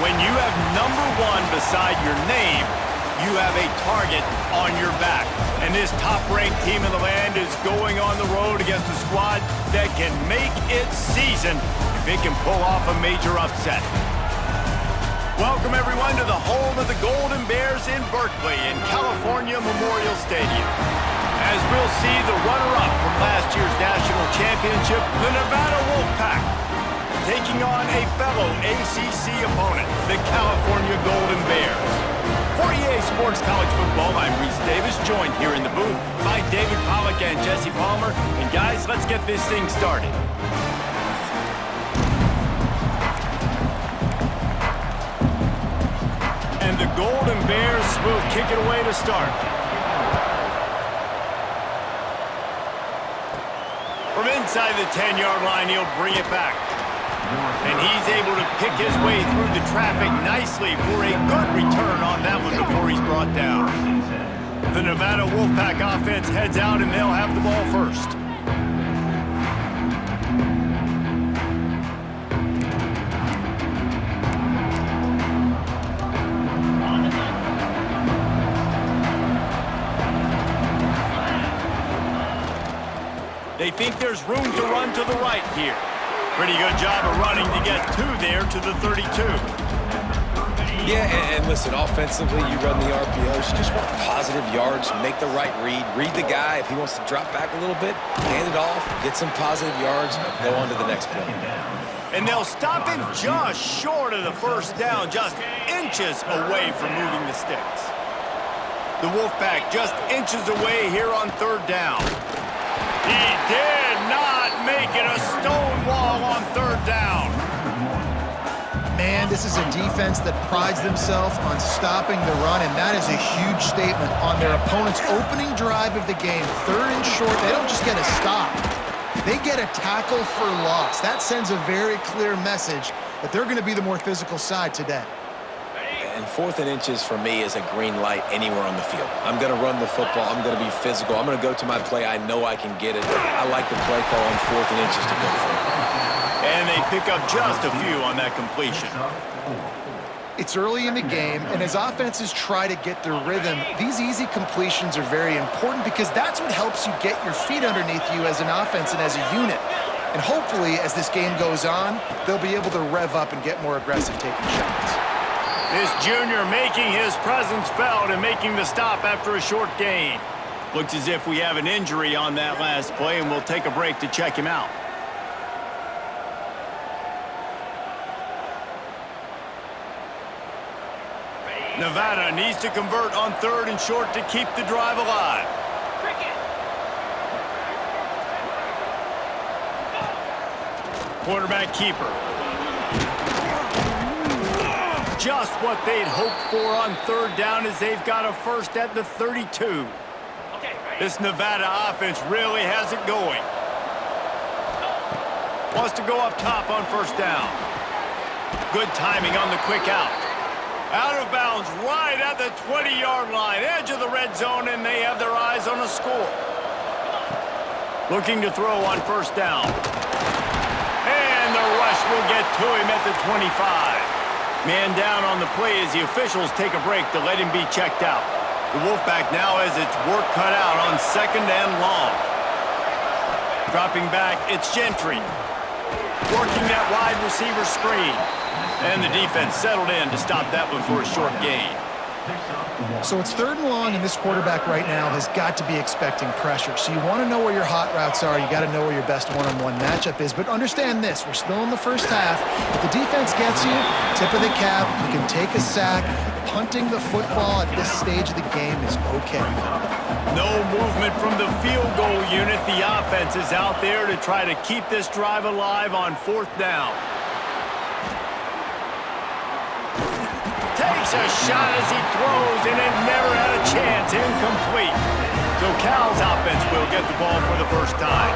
When you have number 1 beside your name, you have a target on your back. And this top-ranked team in the land is going on the road against a squad that can make its season if it can pull off a major upset. Welcome, everyone, to the home of the Golden Bears in Berkeley in California Memorial Stadium. As we'll see the runner-up from last year's national championship, the Nevada Wolfpack, taking on a fellow ACC opponent, the California Golden Bears. For EA Sports College Football, I'm Reese Davis, joined here in the booth by David Pollack and Jesse Palmer. And guys, let's get this thing started. And the Golden Bears will kick it away to start. From inside the 10-yard line, he'll bring it back. And he's able to pick his way through the traffic nicely for a good return on that one before he's brought down. The Nevada Wolfpack offense heads out, and they'll have the ball first. They think there's room to run to the right here. Pretty good job of running to get 2 there to the 32. Yeah, and listen, offensively, you run the RPOs. You just want positive yards, make the right read the guy. If he wants to drop back a little bit, hand it off, get some positive yards, go on to the next play. And they'll stop him just short of the first down, just inches away from moving the sticks. The Wolfpack just inches away here on 3rd down. He did not make it a stone wall on 3rd down. Man, this is a defense that prides themselves on stopping the run, and that is a huge statement on their opponent's opening drive of the game. 3rd and short, they don't just get a stop. They get a tackle for loss. That sends a very clear message that they're going to be the more physical side today. And 4th and inches for me is a green light anywhere on the field. I'm going to run the football. I'm going to be physical. I'm going to go to my play. I know I can get it. I like the play call on 4th and inches to go for it. And they pick up just a few on that completion. It's early in the game, and as offenses try to get their rhythm, these easy completions are very important because that's what helps you get your feet underneath you as an offense and as a unit. And hopefully, as this game goes on, they'll be able to rev up and get more aggressive taking shots. This junior making his presence felt and making the stop after a short gain. Looks as if we have an injury on that last play, and we'll take a break to check him out. Nevada needs to convert on 3rd and short to keep the drive alive. Quarterback keeper. Just what they'd hoped for on 3rd down as they've got a first at the 32. This Nevada offense really has it going. Wants to go up top on 1st down. Good timing on the quick out. Out of bounds right at the 20-yard line, edge of the red zone, and they have their eyes on a score. Looking to throw on 1st down. And the rush will get to him at the 25. Man down on the play as the officials take a break to let him be checked out. The Wolfpack now has its work cut out on 2nd and long. Dropping back, it's Gentry. Working that wide receiver screen. And the defense settled in to stop that one for a short gain. So it's 3rd and long, and this quarterback right now has got to be expecting pressure. So you want to know where your hot routes are. You got to know where your best one-on-one matchup is. But understand this, we're still in the first half. If the defense gets you, tip of the cap, you can take a sack. Punting the football at this stage of the game is okay. No movement from the field goal unit. The offense is out there to try to keep this drive alive on 4th down. Takes a shot as he throws, and it never had a chance. Incomplete. So Cal's offense will get the ball for the first time.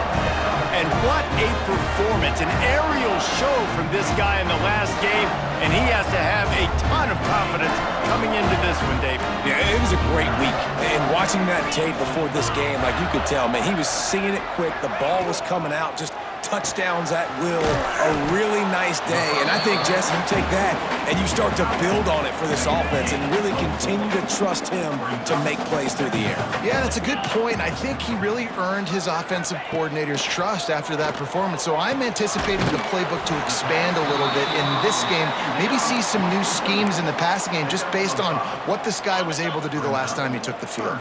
And what a performance, an aerial show from this guy in the last game, and he has to have a ton of confidence coming into this one, David. Yeah, it was a great week. And watching that tape before this game, like you could tell, man, he was seeing it quick. The ball was coming out, just touchdowns at will. A really nice nice day. And I think, Jesse, you take that and you start to build on it for this offense and really continue to trust him to make plays through the air. Yeah, that's a good point. I think he really earned his offensive coordinator's trust after that performance. So I'm anticipating the playbook to expand a little bit in this game, maybe see some new schemes in the passing game just based on what this guy was able to do the last time he took the field.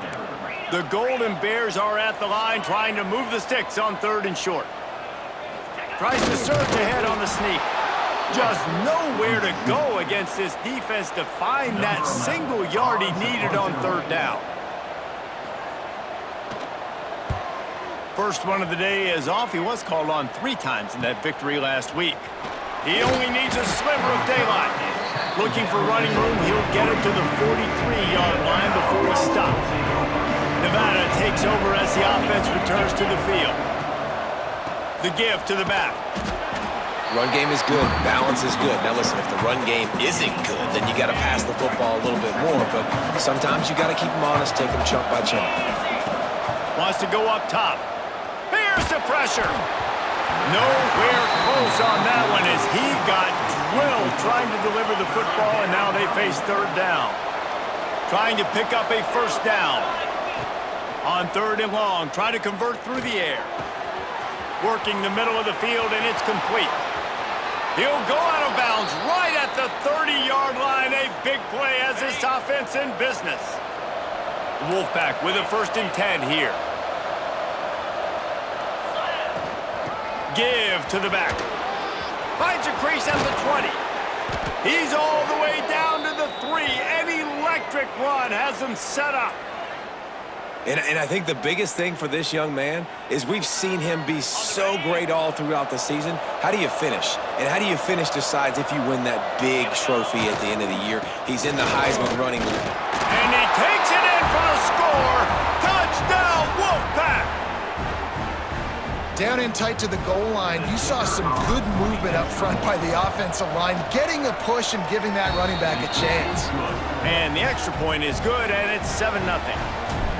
The Golden Bears are at the line trying to move the sticks on 3rd and short. Tries to surge ahead on the sneak. Just nowhere to go against this defense to find that single yard he needed on 3rd down. First one of the day is off. He was called on 3 times in that victory last week. He only needs a sliver of daylight. Looking for running room, he'll get it to the 43-yard line before he stops. Nevada takes over as the offense returns to the field. The give to the back. Run game is good. Balance is good. Now listen, if the run game isn't good, then you got to pass the football a little bit more. But sometimes you got to keep them honest, take them chunk by chunk. Wants to go up top. Here's the pressure. Nowhere close on that one as he got drilled trying to deliver the football, and now they face 3rd down. Trying to pick up a 1st down. On 3rd and long, trying to convert through the air. Working the middle of the field, and it's complete. He'll go out of bounds right at the 30-yard line. A big play as this offense in business. The Wolfpack with a 1st and 10 here. Give to the back. Finds a crease at the 20. He's all the way down to the 3. An electric run has him set up. And I think the biggest thing for this young man is we've seen him be so great all throughout the season. How do you finish? And how do you finish decides if you win that big trophy at the end of the year. He's in the Heisman running. And he takes it in for the score. Touchdown, Wolfpack! Down in tight to the goal line, you saw some good movement up front by the offensive line, getting a push and giving that running back a chance. And the extra point is good, and it's 7-0.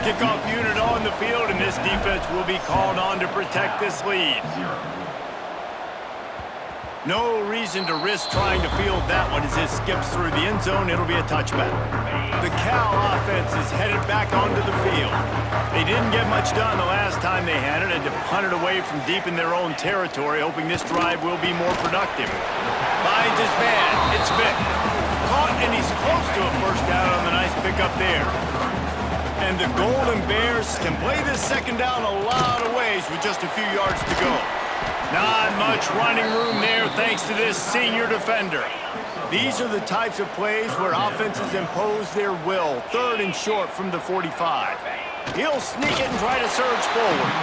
Kickoff unit on the field, and this defense will be called on to protect this lead. No reason to risk trying to field that one as it skips through the end zone. It'll be a touchback. The Cal offense is headed back onto the field. They didn't get much done the last time they had it, and to punt it away from deep in their own territory, hoping this drive will be more productive. Finds his man. It's Vick. Caught, and he's close to a 1st down on the nice pickup there. And the Golden Bears can play this 2nd down a lot of ways with just a few yards to go. Not much running room there thanks to this senior defender. These are the types of plays where offenses impose their will. 3rd and short from the 45. He'll sneak it and try to surge forward.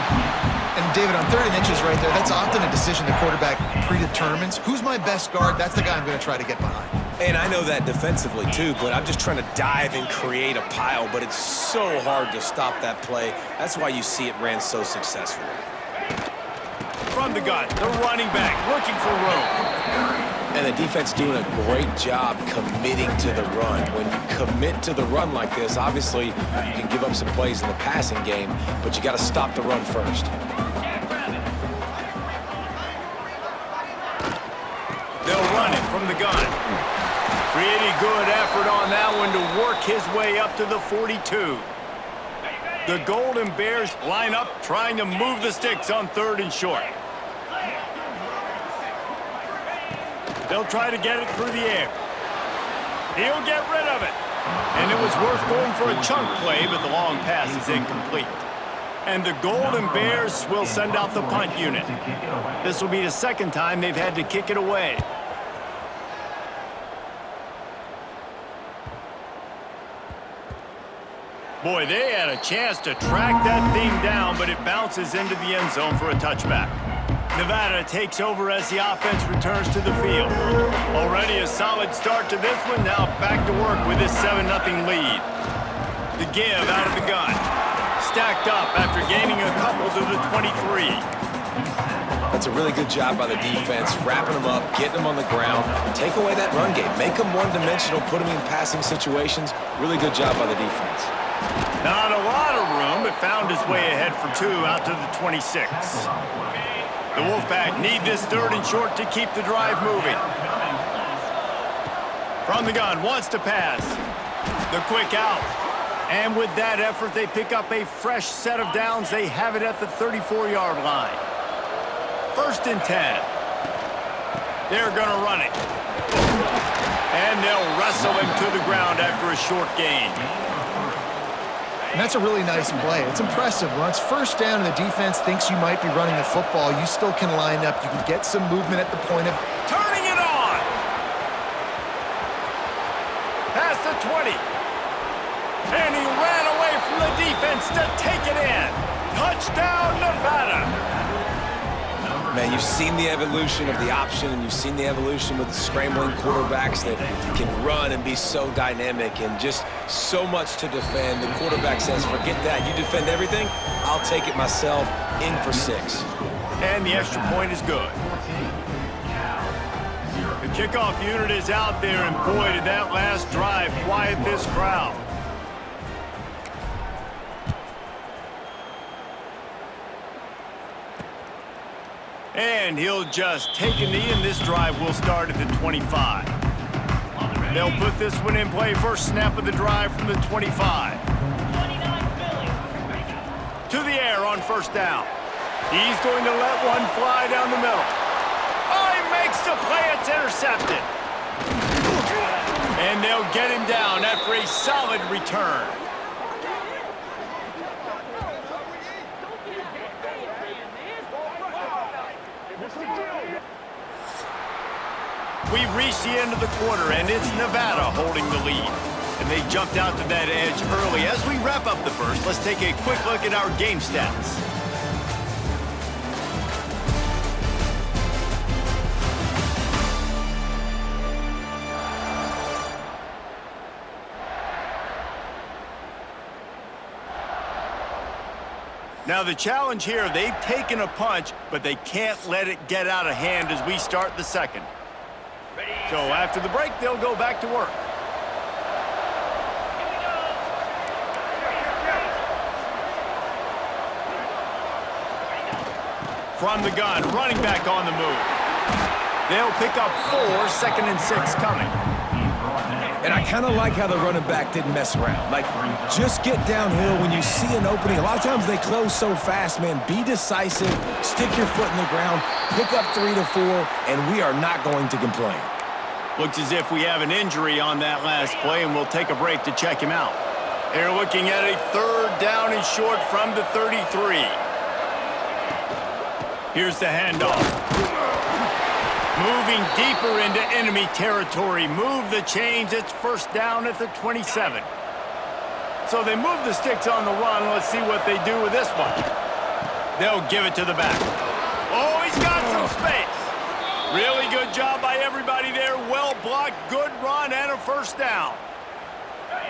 And David, on 3rd and inches right there, that's often a decision the quarterback predetermines. Who's my best guard? That's the guy I'm going to try to get behind. And I know that defensively too, but I'm just trying to dive and create a pile, but it's so hard to stop that play. That's why you see it ran so successfully. From the gun, the running back looking for room. And the defense doing a great job committing to the run. When you commit to the run like this, obviously you can give up some plays in the passing game, but you got to stop the run first. They'll run it from the gun. Pretty good effort on that one to work his way up to the 42. The Golden Bears line up trying to move the sticks on 3rd and short. They'll try to get it through the air. He'll get rid of it. And it was worth going for a chunk play, but the long pass is incomplete. And the Golden Bears will send out the punt unit. This will be the 2nd time they've had to kick it away. Boy, they had a chance to track that thing down, but it bounces into the end zone for a touchback. Nevada takes over as the offense returns to the field. Already a solid start to this one, now back to work with this 7-0 lead. The give out of the gun. Stacked up after gaining a couple to the 23. That's a really good job by the defense, wrapping them up, getting them on the ground, take away that run game, make them one-dimensional, put them in passing situations. Really good job by the defense. Not a lot of room, but found his way ahead for 2 out to the 26. The Wolfpack need this 3rd and short to keep the drive moving. From the gun, wants to pass. The quick out. And with that effort, they pick up a fresh set of downs. They have it at the 34-yard line. 1st and 10. They're going to run it. And they'll wrestle him to the ground after a short gain. And that's a really nice play. It's impressive. When it's 1st down and the defense thinks you might be running the football, you still can line up. You can get some movement at the point of turning it on. Past the 20. And he ran away from the defense to take it in. Touchdown, Nevada. Man, you've seen the evolution of the option, and you've seen the evolution with the scrambling quarterbacks that can run and be so dynamic and just so much to defend. The quarterback says, forget that. You defend everything, I'll take it myself. In for 6. And the extra point is good. The kickoff unit is out there, and boy, did that last drive quiet this crowd. And he'll just take a knee, and this drive will start at the 25. They'll put this one in play. First snap of the drive from the 25. To the air on 1st down. He's going to let one fly down the middle. Oh, he makes the play. It's intercepted. And they'll get him down after a solid return. We've reached the end of the quarter, and it's Nevada holding the lead. And they jumped out to that edge early. As we wrap up the first, let's take a quick look at our game stats. Now the challenge here, they've taken a punch, but they can't let it get out of hand as we start the second. So after the break, they'll go back to work. From the gun, running back on the move. They'll pick up 4, 2nd and 6 coming. And I kind of like how the running back didn't mess around. Like, just get downhill when you see an opening. A lot of times they close so fast, man. Be decisive, stick your foot in the ground, pick up 3 to 4, and we are not going to complain. Looks as if we have an injury on that last play, and we'll take a break to check him out. They're looking at a 3rd down and short from the 33. Here's the handoff. Moving deeper into enemy territory. Move the chains. It's 1st down at the 27. So they move the sticks on the run. Let's see what they do with this one. They'll give it to the back. Oh, he's got some space. Really good job by everybody there. Well blocked, good run, and a 1st down.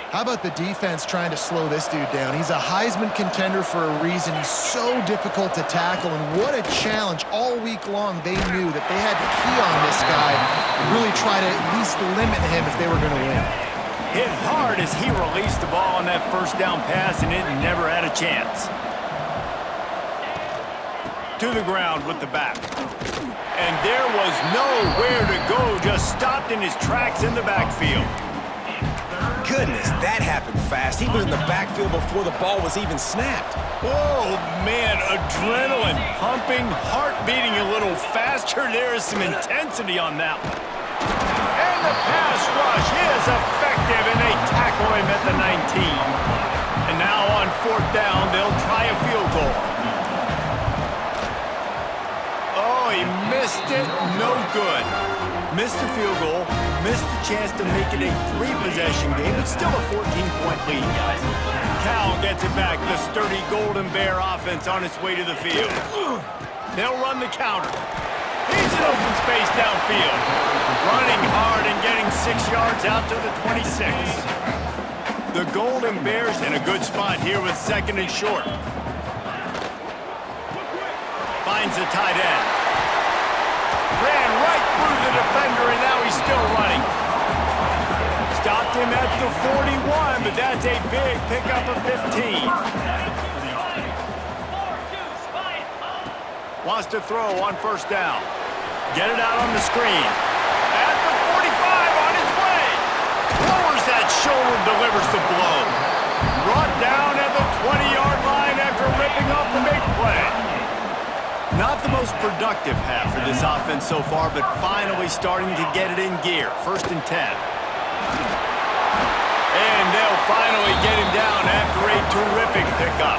How about the defense trying to slow this dude down? He's a Heisman contender for a reason. He's so difficult to tackle, and what a challenge. All week long, they knew that they had to key on this guy and really try to at least limit him if they were going to win. Hit hard as he released the ball on that 1st down pass, and it never had a chance. To the ground with the back. And there was nowhere to go, just stopped in his tracks in the backfield. Goodness, that happened fast. He was in the backfield before the ball was even snapped. Oh, man, adrenaline pumping, heart beating a little faster. There is some intensity on that one. And the pass rush is effective, and they tackle him at the 19. And now on 4th down, they'll try a field goal. Oh, he missed it. No good. Missed the field goal, missed the chance to make it a 3-possession game, but still a 14-point lead, guys. Cal gets it back. The sturdy Golden Bear offense on its way to the field. They'll run the counter. He's in open space downfield. Running hard and getting 6 yards out to the 26. The Golden Bears in a good spot here with 2nd and short. Finds the tight end. Ran right through the defender, and now he's still running. Stopped him at the 41, but that's a big pickup of 15. Wants to throw on first down. Get it out on the screen. At the 45 on his way. Lowers that shoulder, delivers the blow. Brought down at the 20-yard line after ripping off the big play. Not the most productive half for this offense so far, but finally starting to get it in gear. 1st and 10. And they'll finally get him down after a terrific pickup.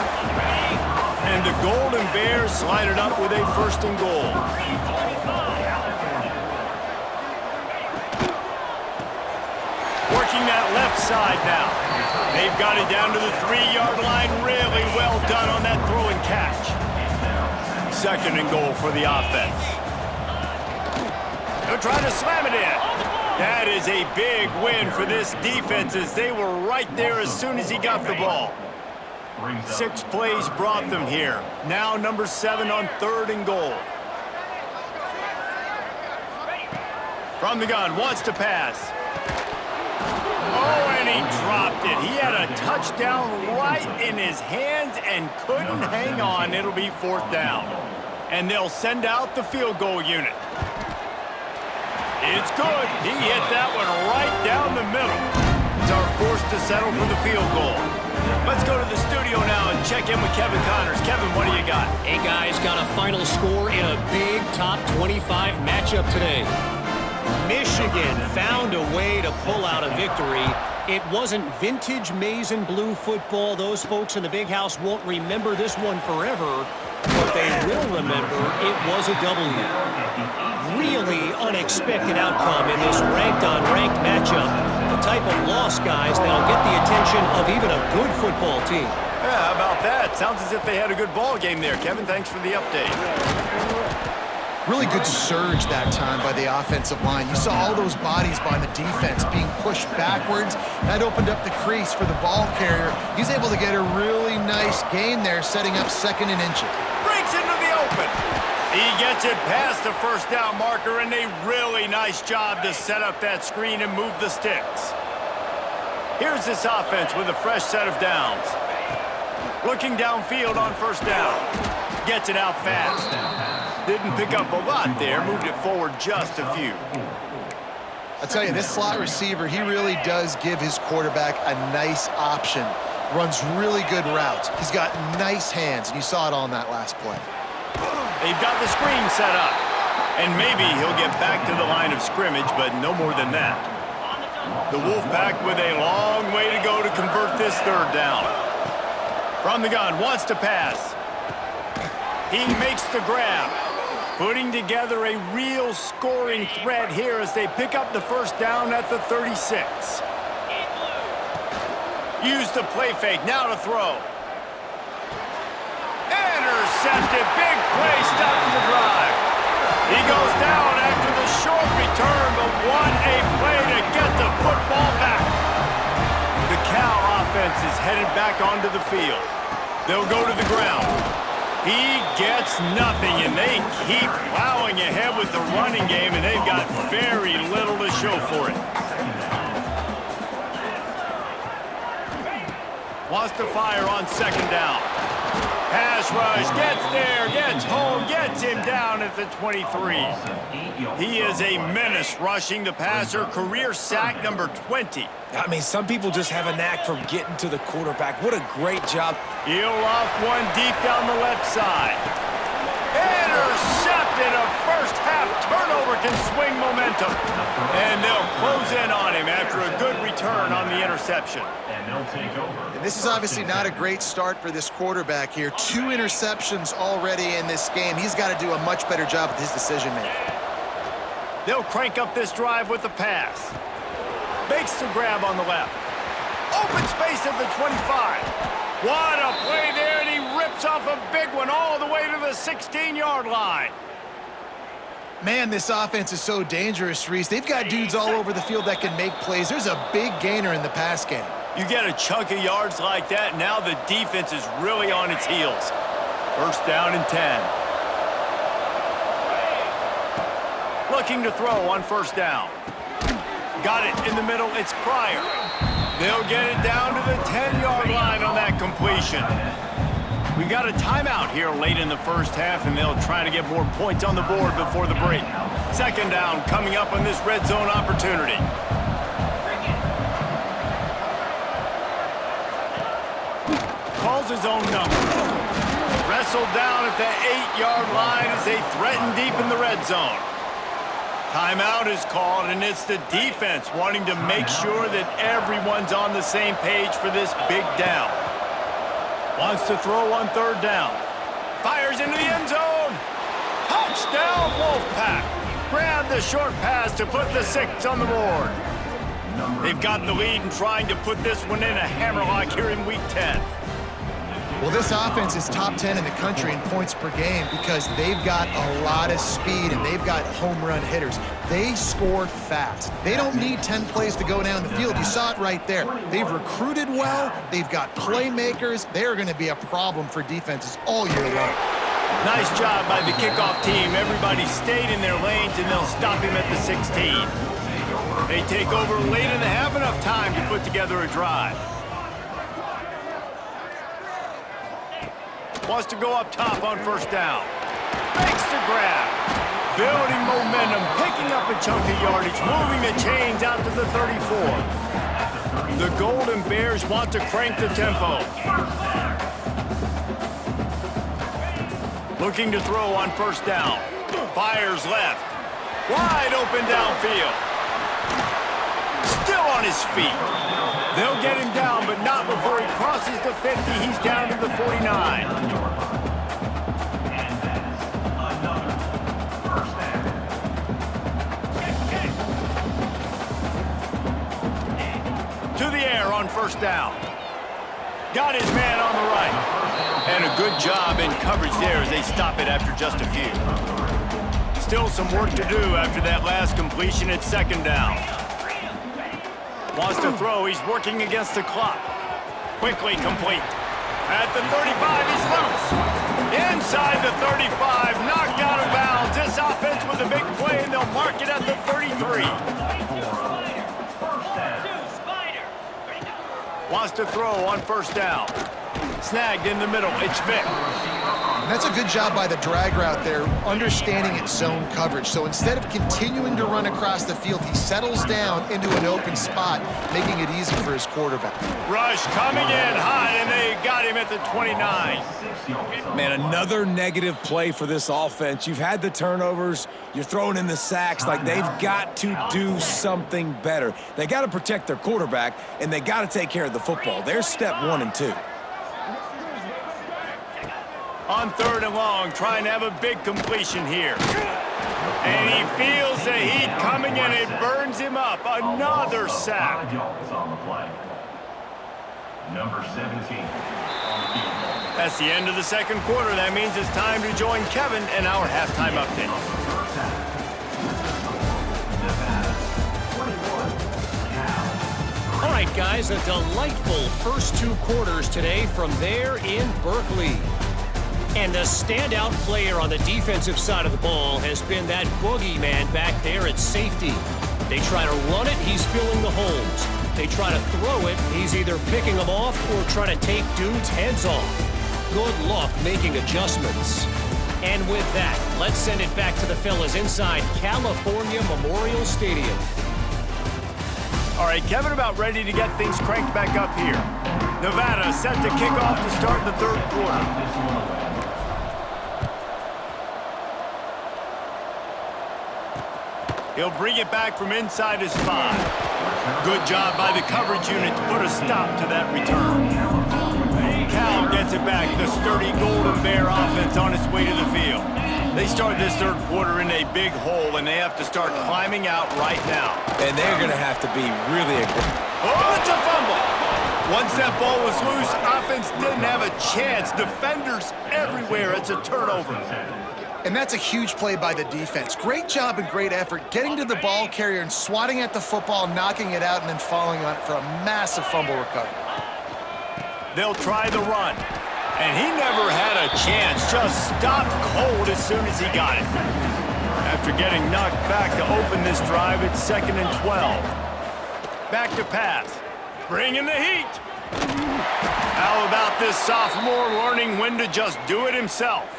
And the Golden Bears slide it up with a 1st and goal. Working that left side now. They've got it down to the 3-yard line. Really well done on that throw and catch. 2nd and goal for the offense. They'll try to slam it in. That is a big win for this defense as they were right there as soon as he got the ball. 6 plays brought them here. Now number 7 on 3rd and goal. From the gun, wants to pass. Oh, and he dropped it. He had a touchdown right in his hands and couldn't hang on. It'll be 4th down. And they'll send out the field goal unit. It's good. He hit that one right down the middle. Are forced to settle for the field goal. Let's go to the studio now and check in with Kevin Connors. Kevin, what do you got? Hey, guys, got a final score in a big top 25 matchup today. Michigan found a way to pull out a victory. It wasn't vintage maize and blue football. Those folks in the big house won't remember this one forever, but they will remember it was a W. Really unexpected outcome in this ranked-on-ranked matchup. The type of loss, guys, that'll get the attention of even a good football team. Yeah, how about that? Sounds as if they had a good ball game there. Kevin, thanks for the update. Really good surge that time by the offensive line. You saw all those bodies by the defense being pushed backwards. That opened up the crease for the ball carrier. He's able to get a really nice gain there, setting up 2nd and inches. Breaks into the open. He gets it past the 1st down marker, and a really nice job to set up that screen and move the sticks. Here's this offense with a fresh set of downs. Looking downfield on 1st down. Gets it out fast. Didn't pick up a lot there, moved it forward just a few. I tell you, this slot receiver, he really does give his quarterback a nice option. Runs really good routes. He's got nice hands, and you saw it all in that last play. They've got the screen set up. And maybe he'll get back to the line of scrimmage, but no more than that. The Wolfpack with a long way to go to convert this 3rd down. From the gun, wants to pass. He makes the grab. Putting together a real scoring threat here as they pick up the 1st down at the 36. Use the play fake, now to throw. Intercepted, big play, stops the drive. He goes down after the short return, but what a play to get the football back. The Cal offense is headed back onto the field. They'll go to the ground. He gets nothing, and they keep plowing ahead with the running game, and they've got very little to show for it. Wants to fire on 2nd down. Pass rush, gets there, gets home, gets him down at the 23. He is a menace rushing the passer, career sack number 20. I mean, some people just have a knack for getting to the quarterback. What a great job. He'll off one deep down the left side. Intercepted. A 1st half turnover can swing momentum. And they'll close in on him after a good return on the interception. And this is obviously not a great start for this quarterback here. 2 interceptions already in this game. He's got to do a much better job with his decision-making. They'll crank up this drive with the pass. Makes the grab on the left. Open space at the 25. What a play there, and he rips off a big one all the way to the 16-yard line. Man, this offense is so dangerous, Reese. They've got dudes all over the field that can make plays. There's a big gainer in the pass game. You get a chunk of yards like that, now the defense is really on its heels. 1st down and 10. Looking to throw on 1st down. Got it in the middle, it's Pryor. They'll get it down to the 10-yard line on that completion. We got a timeout here late in the first half, and they'll try to get more points on the board before the break. Second down coming up on this red zone opportunity. Calls his own number. Wrestled down at the 8-yard line as they threaten deep in the red zone. Timeout is called, and it's the defense wanting to make sure that everyone's on the same page for this big down. Wants to throw on third down. Fires into the end zone. Touchdown, Wolfpack. Grab the short pass to put the 6 on the board. They've got the lead and trying to put this one in a hammerlock here in Week 10. Well, this offense is top 10 in the country in points per game because they've got a lot of speed and they've got home run hitters. They score fast. They don't need 10 plays to go down the field. You saw it right there. They've recruited well. They've got playmakers. They're going to be a problem for defenses all year long. Nice job by the kickoff team. Everybody stayed in their lanes, and they'll stop him at the 16. They take over late and they have enough time to put together a drive. Wants to go up top on first down. Makes the grab. Building momentum, picking up a chunk of yardage, moving the chains out to the 34. The Golden Bears want to crank the tempo. Looking to throw on first down. Fires left. Wide open downfield. Still on his feet. They'll get him down, but not before he crosses the 50. He's down to the 49. To the air on first down. Got his man on the right. And a good job in coverage there as they stop it after just a few. Still some work to do after that last completion at second down. Wants to throw. He's working against the clock. Quickly complete. At the 35, he's loose. Inside the 35, knocked out of bounds. This offense with a big play, and they'll mark it at the 33. Wants to throw on first down. Snagged in the middle. It's Vic. And that's a good job by the drag route there, understanding its zone coverage. So instead of continuing to run across the field, he settles down into an open spot, making it easy for his quarterback. Rush coming in hot, and they got him at the 29. Man, another negative play for this offense. You've had the turnovers. You're throwing in the sacks. Like, they've got to do something better. They got to protect their quarterback, and they got to take care of the football. There's step 1 and 2. On third and long, trying to have a big completion here. And he feels the heat coming, and it burns him up. Another sack. Number 17. That's the end of the second quarter. That means it's time to join Kevin in our halftime update. All right, guys, a delightful first 2 quarters today from there in Berkeley. And the standout player on the defensive side of the ball has been that boogeyman back there at safety. They try to run it, he's filling the holes. They try to throw it, he's either picking them off or trying to take dudes' heads off. Good luck making adjustments. And with that, let's send it back to the fellas inside California Memorial Stadium. All right, Kevin about ready to get things cranked back up here. Nevada set to kick off to start the third quarter. He'll bring it back from inside his 5. Good job by the coverage unit to put a stop to that return. Cal gets it back. The sturdy Golden Bear offense on its way to the field. They start this third quarter in a big hole, and they have to start climbing out right now. And they're going to have to be really aggressive. Oh, it's a fumble. Once that ball was loose, offense didn't have a chance. Defenders everywhere. It's a turnover. And that's a huge play by the defense. Great job and great effort getting to the ball carrier and swatting at the football, knocking it out, and then falling on it for a massive fumble recovery. They'll try the run. And he never had a chance. Just stopped cold as soon as he got it. After getting knocked back to open this drive, it's 2nd and 12. Back to pass. Bringing the heat. How about this sophomore learning when to just do it himself?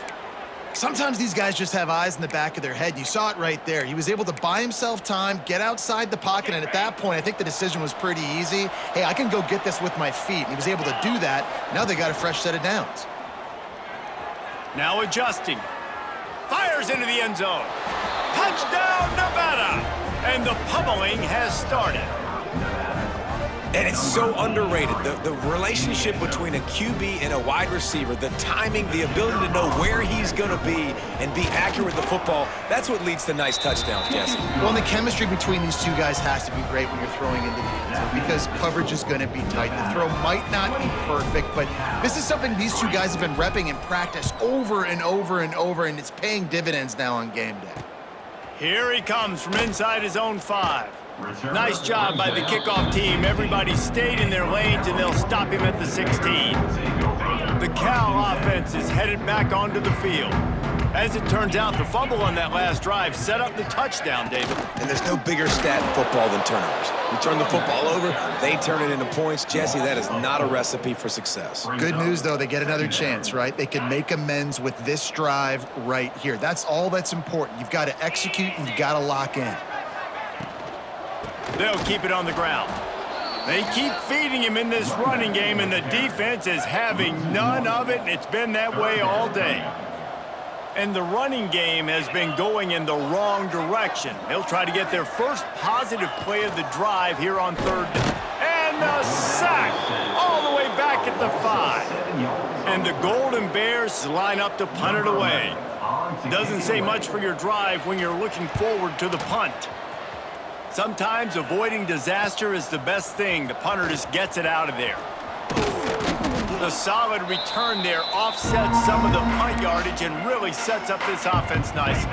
Sometimes these guys just have eyes in the back of their head. You saw it right there. He was able to buy himself time, get outside the pocket, and at that point, I think the decision was pretty easy. Hey, I can go get this with my feet. And he was able to do that. Now they got a fresh set of downs. Now adjusting. Fires into the end zone. Touchdown, Nevada! And the pummeling has started. And it's so underrated. The relationship between a QB and a wide receiver, the timing, the ability to know where he's going to be and be accurate with the football, that's what leads to nice touchdowns, Jesse. Well, and the chemistry between these two guys has to be great when you're throwing into the end zone because coverage is going to be tight. The throw might not be perfect, but this is something these two guys have been repping in practice over and over and over, and it's paying dividends now on game day. Here he comes from inside his own 5. Nice job by the kickoff team. Everybody stayed in their lanes, and they'll stop him at the 16. The Cal offense is headed back onto the field. As it turns out, the fumble on that last drive set up the touchdown, David. And there's no bigger stat in football than turnovers. You turn the football over, they turn it into points. Jesse, that is not a recipe for success. Good news, though, they get another chance, right? They can make amends with this drive right here. That's all that's important. You've got to execute, and you've got to lock in. They'll keep it on the ground. They keep feeding him in this running game, and the defense is having none of it, and it's been that way all day. And the running game has been going in the wrong direction. They'll try to get their first positive play of the drive here on 3rd down. And the sack all the way back at the 5. And the Golden Bears line up to punt it away. Doesn't say much for your drive when you're looking forward to the punt. Sometimes avoiding disaster is the best thing. The punter just gets it out of there. The solid return there offsets some of the punt yardage and really sets up this offense nicely.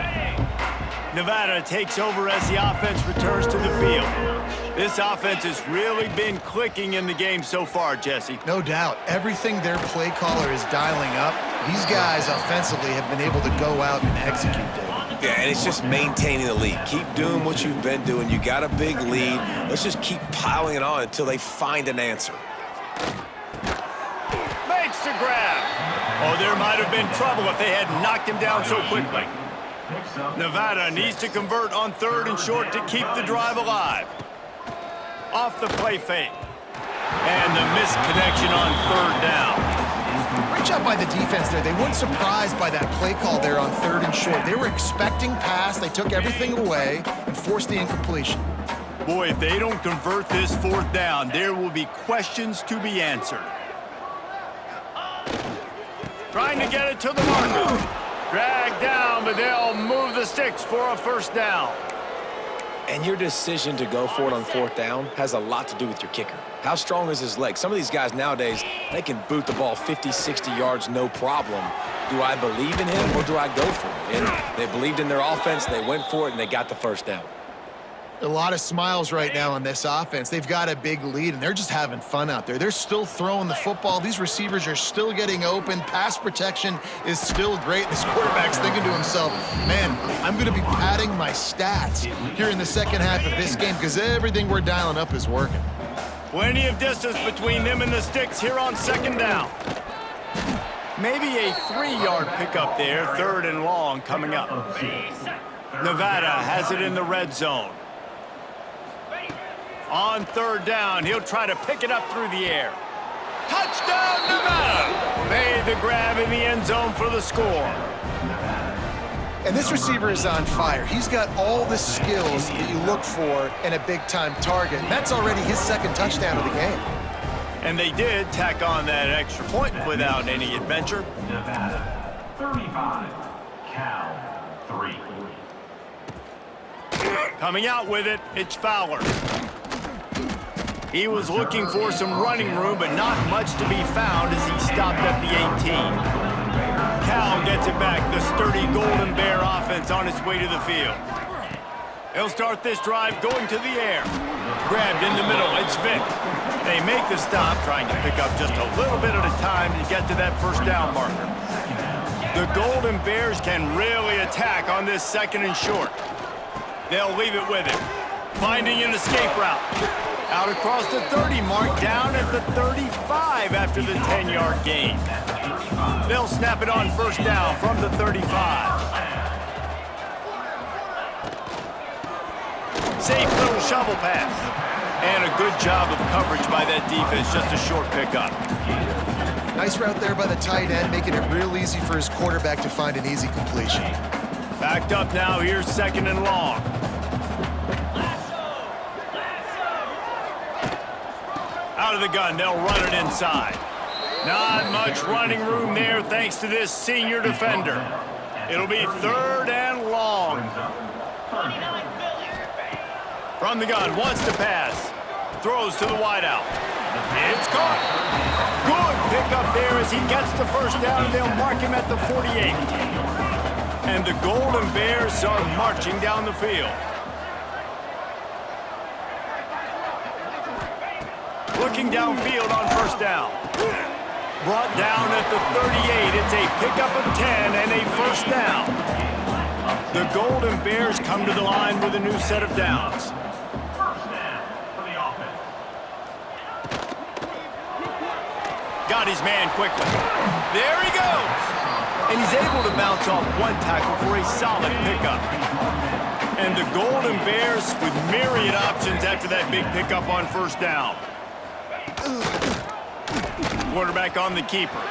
Nevada takes over as the offense returns to the field. This offense has really been clicking in the game so far, Jesse. No doubt. Everything their play caller is dialing up, these guys offensively have been able to go out and execute, David. Yeah, and it's just maintaining the lead. Keep doing what you've been doing. You got a big lead. Let's just keep piling it on until they find an answer. Makes the grab. Oh, there might have been trouble if they had knocked him down so quickly. Nevada needs to convert on 3rd and short to keep the drive alive. Off the play fake. And the misconnection on 3rd down. Great job by the defense there. They weren't surprised by that play call there on 3rd and short. They were expecting pass. They took everything away and forced the incompletion. Boy, if they don't convert this 4th down, there will be questions to be answered. Trying to get it to the marker. Dragged down, but they'll move the sticks for a 1st down. And your decision to go for it on 4th down has a lot to do with your kicker. How strong is his leg? Some of these guys nowadays, they can boot the ball 50, 60 yards, no problem. Do I believe in him or do I go for it? And they believed in their offense, they went for it, and they got the 1st down. A lot of smiles right now on this offense. They've got a big lead, and they're just having fun out there. They're still throwing the football. These receivers are still getting open. Pass protection is still great. This quarterback's thinking to himself, man, I'm going to be padding my stats here in the second half of this game because everything we're dialing up is working. Plenty of distance between them and the sticks here on 2nd down. Maybe a 3-yard pickup there, 3rd and long coming up. Nevada has it in the red zone. On 3rd down, he'll try to pick it up through the air. Touchdown, Nevada! Made the grab in the end zone for the score. And this receiver is on fire. He's got all the skills that you look for in a big-time target. And that's already his 2nd touchdown of the game. And they did tack on that extra point without any adventure. Nevada, 35, Cal, 3. Coming out with it, it's Fowler. He was looking for some running room, but not much to be found as he stopped at the 18. Cal gets it back, the sturdy Golden Bear offense on its way to the field. He'll start this drive going to the air. Grabbed in the middle, it's Vick. They make the stop, trying to pick up just a little bit at a time to get to that 1st down marker. The Golden Bears can really attack on this 2nd and short. They'll leave it with him. Finding an escape route. Out across the 30 mark, down at the 35 after the 10-yard gain. They'll snap it on first down from the 35. Safe little shovel pass. And a good job of coverage by that defense, just a short pickup. Nice route there by the tight end, making it real easy for his quarterback to find an easy completion. Backed up now, here's 2nd and long. Out of the gun, they'll run it inside. Not much running room there thanks to this senior defender. It'll be 3rd and long. From the gun, wants to pass. Throws to the wideout. It's caught. Good pickup there as he gets the first down. They'll mark him at the 48. And the Golden Bears are marching down the field. Looking downfield on first down. Brought down at the 38. It's a pickup of 10 and a first down. The Golden Bears come to the line with a new set of downs. Got his man quickly. There he goes. And he's able to bounce off one tackle for a solid pickup. And the Golden Bears with myriad options after that big pickup on first down. Quarterback on the keeper.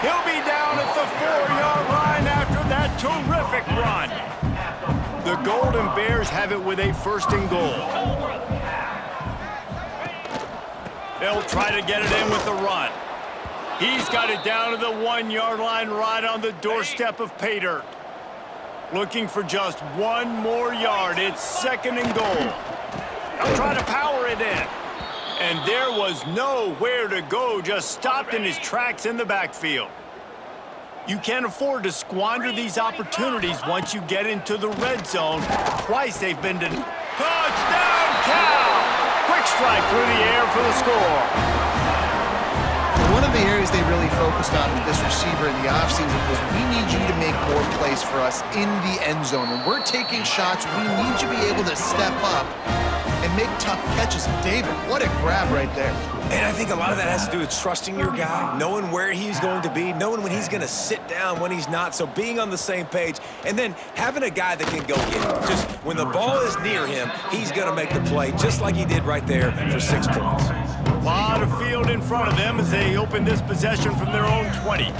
He'll be down at the 4-yard line after that terrific run. The Golden Bears have it with a 1st and goal. They'll try to get it in with the run. He's got it down to the 1-yard line right on the doorstep of pay dirt. Looking for just one more yard. It's 2nd and goal. They'll try to power it in. And there was nowhere to go, just stopped in his tracks in the backfield. You can't afford to squander these opportunities once you get into the red zone. Twice they've been to touchdown, Cal! Quick strike through the air for the score. One of the areas they really focused on with this receiver in the offseason was we need you to make more plays for us in the end zone. When we're taking shots, we need you to be able to step up and make tough catches. David, what a grab right there. And I think a lot of that has to do with trusting your guy, knowing where he's going to be, knowing when he's going to sit down, when he's not, so being on the same page, and then having a guy that can go get it. Just when the ball is near him, he's going to make the play, just like he did right there for 6 points. A lot of field in front of them as they open this possession from their own 20.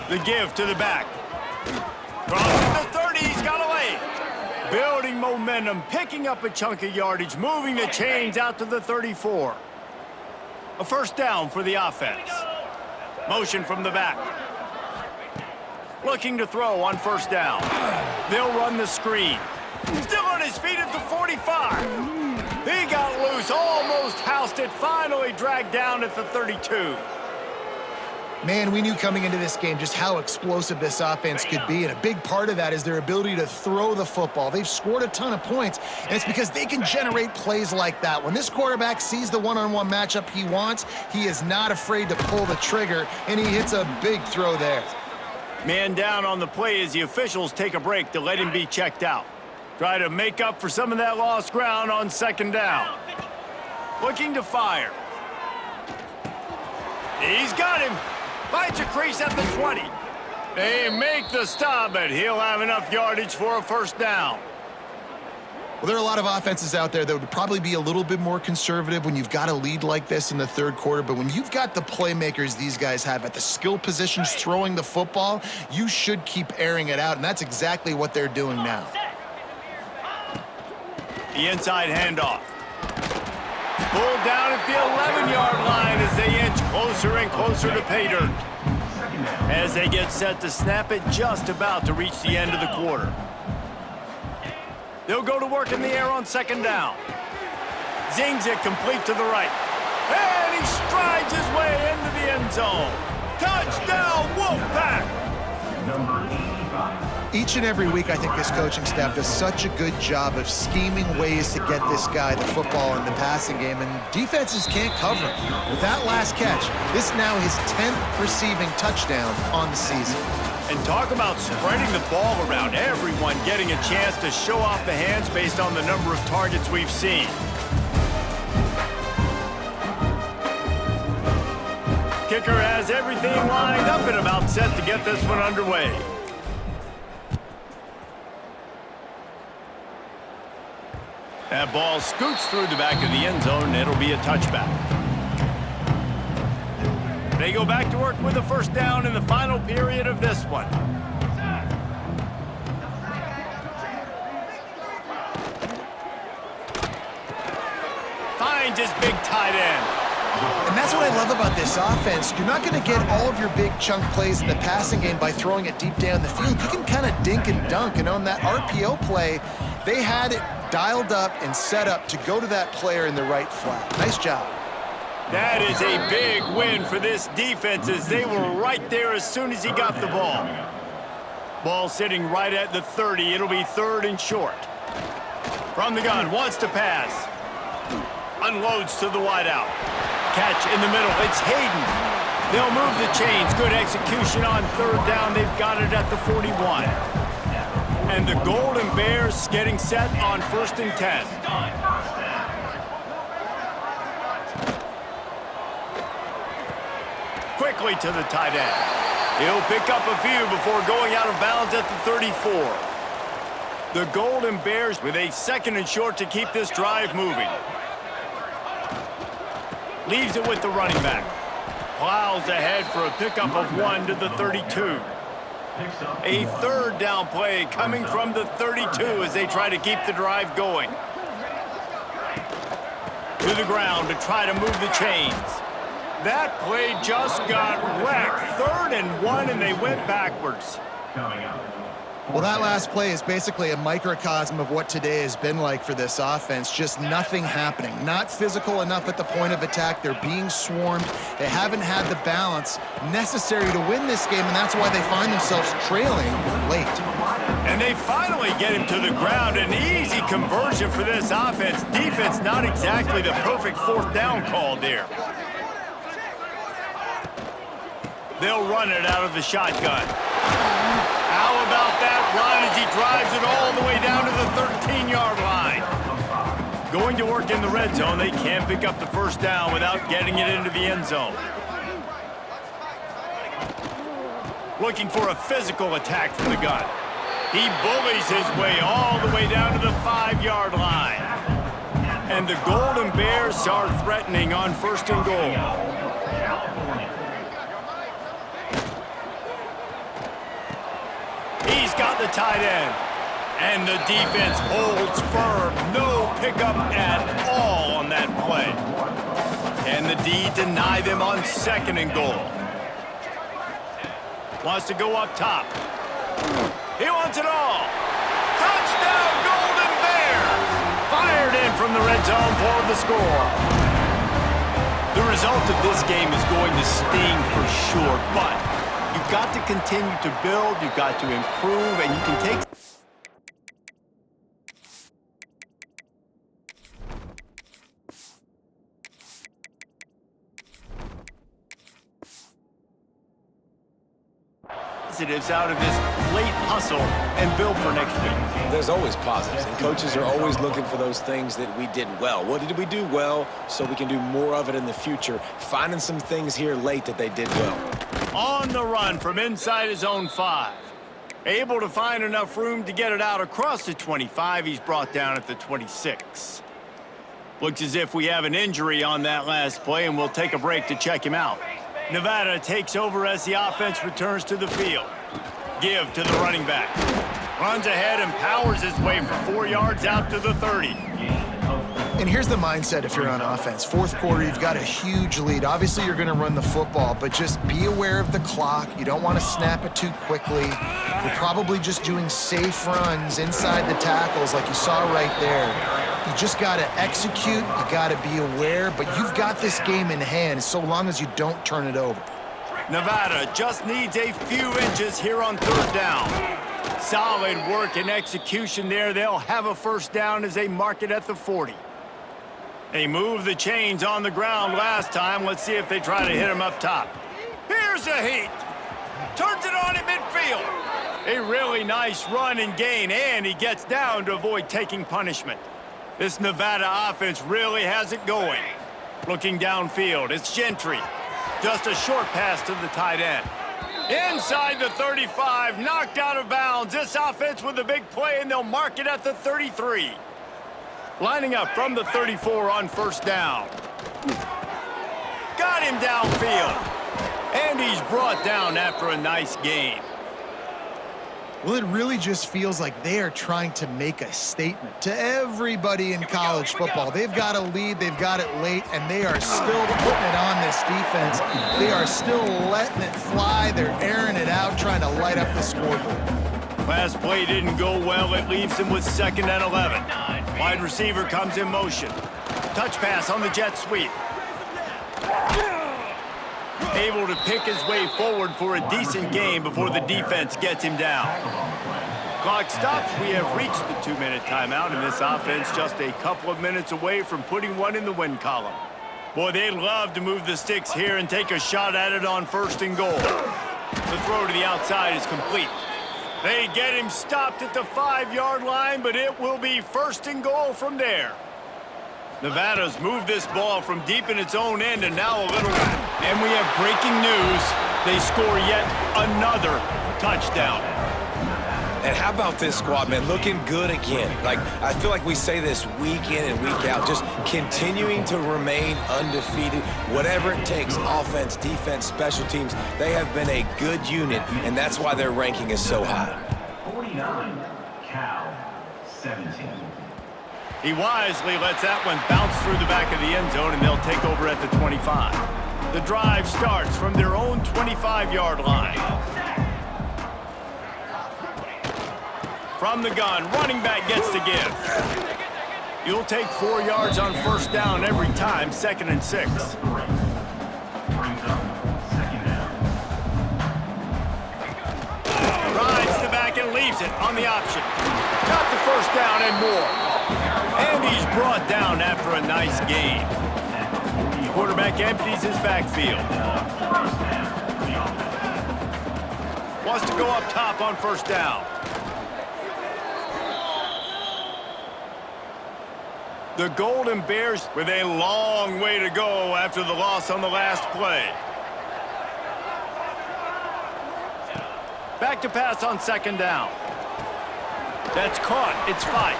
The give to the back. Crosses the 30, he's got away. Building momentum, picking up a chunk of yardage, moving the chains out to the 34. A first down for the offense. Motion from the back. Looking to throw on first down. They'll run the screen. Still on his feet at the 45. He got loose, almost housed it, finally dragged down at the 32. Man, we knew coming into this game just how explosive this offense could be, and a big part of that is their ability to throw the football. They've scored a ton of points, and it's because they can generate plays like that. When this quarterback sees the one-on-one matchup he wants, he is not afraid to pull the trigger, and he hits a big throw there. Man down on the play as the officials take a break to let him be checked out. Try to make up for some of that lost ground on 2nd down. Looking to fire. He's got him. Finds a crease at the 20. They make the stop, but he'll have enough yardage for a first down. Well, there are a lot of offenses out there that would probably be a little bit more conservative when you've got a lead like this in the 3rd quarter, but when you've got the playmakers these guys have at the skill positions throwing the football, you should keep airing it out, and that's exactly what they're doing now. The inside handoff. Pulled down at the 11-yard line as they inch closer and closer to pay dirt. As they get set to snap it, just about to reach the end of the quarter. They'll go to work in the air on 2nd down. Zings it complete to the right. And he strides his way into the end zone. Touchdown, Wolfpack! Number 85. Each and every week, I think this coaching staff does such a good job of scheming ways to get this guy the football in the passing game, and defenses can't cover him. With that last catch, this now his 10th receiving touchdown on the season. And talk about spreading the ball around. Everyone getting a chance to show off the hands based on the number of targets we've seen. Kicker has everything lined up and about set to get this one underway. That ball scoots through the back of the end zone, and it'll be a touchback. They go back to work with a first down in the final period of this one. Finds his big tight end. And that's what I love about this offense. You're not going to get all of your big chunk plays in the passing game by throwing it deep down the field. You can kind of dink and dunk, and on that RPO play, they had it dialed up and set up to go to that player in the right flat. Nice job. That is a big win for this defense as they were right there as soon as he got the ball. Ball sitting right at the 30. It'll be 3rd and short. From the gun, wants to pass. Unloads to the wideout. Catch in the middle. It's Hayden. They'll move the chains. Good execution on 3rd down. They've got it at the 41. And the Golden Bears getting set on 1st and 10. Quickly to the tight end. He'll pick up a few before going out of bounds at the 34. The Golden Bears with a 2nd and short to keep this drive moving. Leaves it with the running back. Plows ahead for a pickup of 1 to the 32. A 3rd down play coming from the 32 as they try to keep the drive going. To the ground to try to move the chains. That play just got wrecked. 3rd and 1, and they went backwards. Well, that last play is basically a microcosm of what today has been like for this offense. Just nothing happening. Not physical enough at the point of attack. They're being swarmed. They haven't had the balance necessary to win this game, and that's why they find themselves trailing late. And they finally get him to the ground. An easy conversion for this offense. Defense not exactly the perfect 4th down call there. They'll run it out of the shotgun. How about that run as he drives it all the way down to the 13-yard line? Going to work in the red zone. They can't pick up the 1st down without getting it into the end zone. Looking for a physical attack from the gun. He bullies his way all the way down to the 5-yard line. And the Golden Bears are threatening on 1st and goal. He's got the tight end. And the defense holds firm. No pickup at all on that play. Can the D deny them on 2nd and goal? Wants to go up top. He wants it all. Touchdown, Golden Bears! Fired in from the red zone for the score. The result of this game is going to sting for sure, but you've got to continue to build, you've got to improve, and you can take... positives out of this late hustle and build for next week. There's always positives, and coaches are always looking for those things that we did well. What did we do well so we can do more of it in the future? Finding some things here late that they did well. On the run from inside his own 5. Able to find enough room to get it out across the 25. He's brought down at the 26. Looks as if we have an injury on that last play, and we'll take a break to check him out. Nevada takes over as the offense returns to the field. Give to the running back. Runs ahead and powers his way for 4 yards out to the 30. And here's the mindset if you're on offense. 4th quarter, you've got a huge lead. Obviously, you're going to run the football, but just be aware of the clock. You don't want to snap it too quickly. You're probably just doing safe runs inside the tackles like you saw right there. You just got to execute. You got to be aware, but you've got this game in hand so long as you don't turn it over. Nevada just needs a few inches here on 3rd down. Solid work and execution there. They'll have a 1st down as they mark it at the 40. They moved the chains on the ground last time. Let's see if they try to hit him up top. Here's a heat. Turns it on in midfield. A really nice run and gain, and he gets down to avoid taking punishment. This Nevada offense really has it going. Looking downfield, it's Gentry. Just a short pass to the tight end. Inside the 35, knocked out of bounds. This offense with a big play, and they'll mark it at the 33. Lining up from the 34 on first down. Got him downfield. And he's brought down after a nice gain. Well, it really just feels like they are trying to make a statement to everybody in college football. They've got a lead, they've got it late, and they are still putting it on this defense. They are still letting it fly. They're airing it out, trying to light up the scoreboard. Last play didn't go well. It leaves him with 2nd and 11. Wide receiver comes in motion. Touch pass on the jet sweep. Able to pick his way forward for a decent gain before the defense gets him down. Clock stops. We have reached the 2-minute timeout, and this offense just a couple of minutes away from putting one in the win column. Boy, they'd love to move the sticks here and take a shot at it on 1st and goal. The throw to the outside is complete. They get him stopped at the 5-yard line, but it will be 1st and goal from there. Nevada's moved this ball from deep in its own end, and now a little... And we have breaking news. They score yet another touchdown. And how about this squad, man? Looking good again. Like, I feel like we say this week in and week out, just continuing to remain undefeated. Whatever it takes, offense, defense, special teams, they have been a good unit, and that's why their ranking is so high. 49, Cal 17. He wisely lets that one bounce through the back of the end zone, and they'll take over at the 25. The drive starts from their own 25-yard line. From the gun, running back gets to give. You'll take 4 yards on 1st down every time, 2nd and 6. Brings up 2nd down. Rides the back and leaves it on the option. Got the 1st down and more. And he's brought down after a nice gain. Quarterback empties his backfield. Wants to go up top on 1st down. The Golden Bears with a long way to go after the loss on the last play. Back to pass on 2nd down. That's caught. It's 5.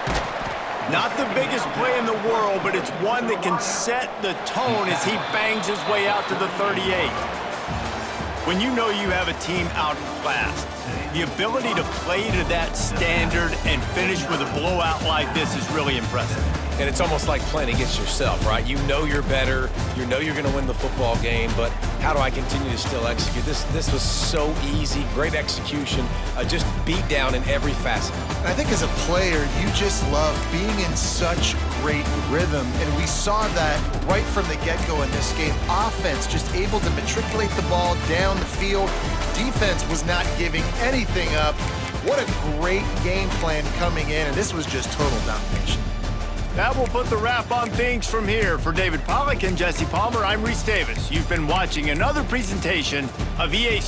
Not the biggest play in the world, but it's one that can set the tone as he bangs his way out to the 38. When you know you have a team outclassed, the ability to play to that standard and finish with a blowout like this is really impressive. And it's almost like playing against yourself, right? You know you're better. You know you're going to win the football game, but how do I continue to still execute? This was so easy, great execution, just beat down in every facet. I think as a player, you just love being in such great rhythm, and we saw that right from the get-go in this game. Offense just able to matriculate the ball down the field. Defense was not giving anything up. What a great game plan coming in, and this was just total domination. That will put the wrap on things from here. For David Pollack and Jesse Palmer, I'm Reese Davis. You've been watching another presentation of EA Sports.